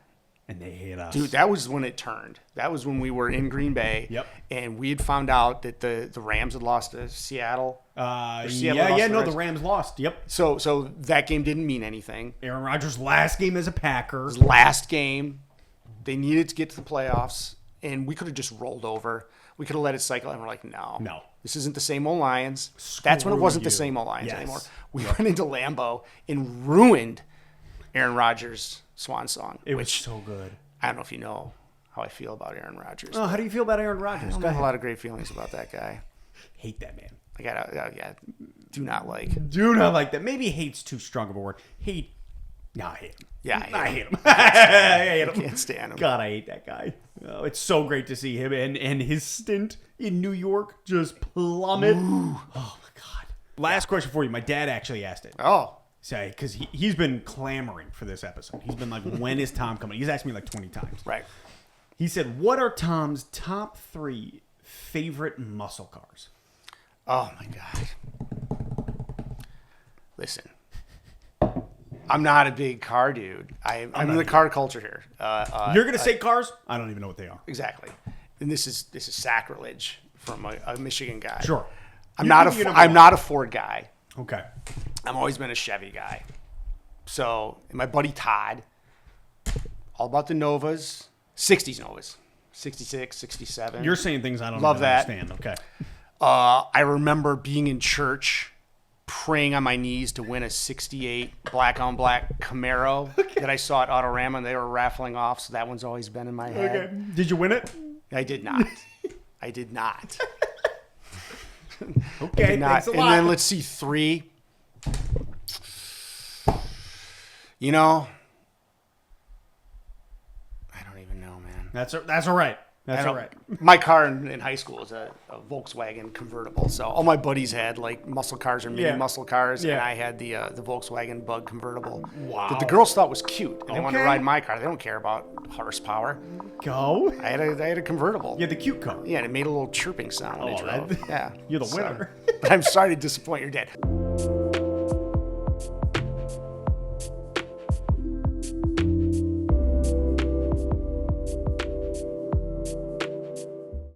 Speaker 2: And they hate us.
Speaker 1: Dude, that was when it turned. That was when we were in Green Bay.
Speaker 2: Yep.
Speaker 1: And we had found out that the Rams had lost to Seattle.
Speaker 2: The Rams lost. Yep.
Speaker 1: So that game didn't mean anything.
Speaker 2: Aaron Rodgers' last game as a Packer.
Speaker 1: His last game. They needed to get to the playoffs, and we could have just rolled over. We could have let it cycle, and we're like, no. This isn't the same old Lions. That's when it wasn't the same old Lions anymore. We went into Lambeau and ruined Aaron Rodgers' swan song.
Speaker 2: It was so good.
Speaker 1: I don't know if you know how I feel about Aaron Rodgers.
Speaker 2: Oh, how do you feel about Aaron Rodgers?
Speaker 1: I don't have a lot of great feelings about that guy.
Speaker 2: Hate that man.
Speaker 1: Do not like.
Speaker 2: Do not like that. Maybe hate's too strong of a word. Hate. No, I hate him.
Speaker 1: Yeah,
Speaker 2: I hate him. I hate him.
Speaker 1: I can't stand him.
Speaker 2: God, I hate that guy. Oh, it's so great to see him and his stint in New York just plummet. Ooh. Oh, my God. Last question for you. My dad actually asked it.
Speaker 1: Oh.
Speaker 2: Say, because he's been clamoring for this episode. He's been like, when is Tom coming? He's asked me like 20 times.
Speaker 1: Right.
Speaker 2: He said, what are Tom's top 3 favorite muscle cars?
Speaker 1: Oh, my God. Listen. I'm not a big car dude. I'm in the car culture here.
Speaker 2: You're going to say cars? I don't even know what they are.
Speaker 1: Exactly. And this is sacrilege from a Michigan guy.
Speaker 2: Sure.
Speaker 1: I'm not a Ford guy.
Speaker 2: Okay.
Speaker 1: I've always been a Chevy guy. So, and my buddy Todd, all about the Novas, 60s Novas, 66, 67.
Speaker 2: You're saying things I don't
Speaker 1: Love that.
Speaker 2: understand. Okay.
Speaker 1: I remember being in church, praying on my knees to win a 68 black on black Camaro that I saw at Autorama, and they were raffling off. So that one's always been in my head.
Speaker 2: Okay. Did you win it?
Speaker 1: I did not. I did not.
Speaker 2: Okay.
Speaker 1: I did not.
Speaker 2: Thanks a lot.
Speaker 1: And then let's see, 3. You know, I don't even know, man.
Speaker 2: That's all right. That's all right.
Speaker 1: My car in high school was a Volkswagen convertible. So all my buddies had like muscle cars or mini muscle cars, and I had the Volkswagen Bug convertible.
Speaker 2: Wow.
Speaker 1: That the girls thought was cute, and they wanted to ride my car. They don't care about horsepower.
Speaker 2: Go.
Speaker 1: I had a convertible.
Speaker 2: Yeah, the cute car.
Speaker 1: Yeah, and it made a little chirping sound when it drove. Yeah.
Speaker 2: You're the winner.
Speaker 1: But I'm sorry to disappoint your dad.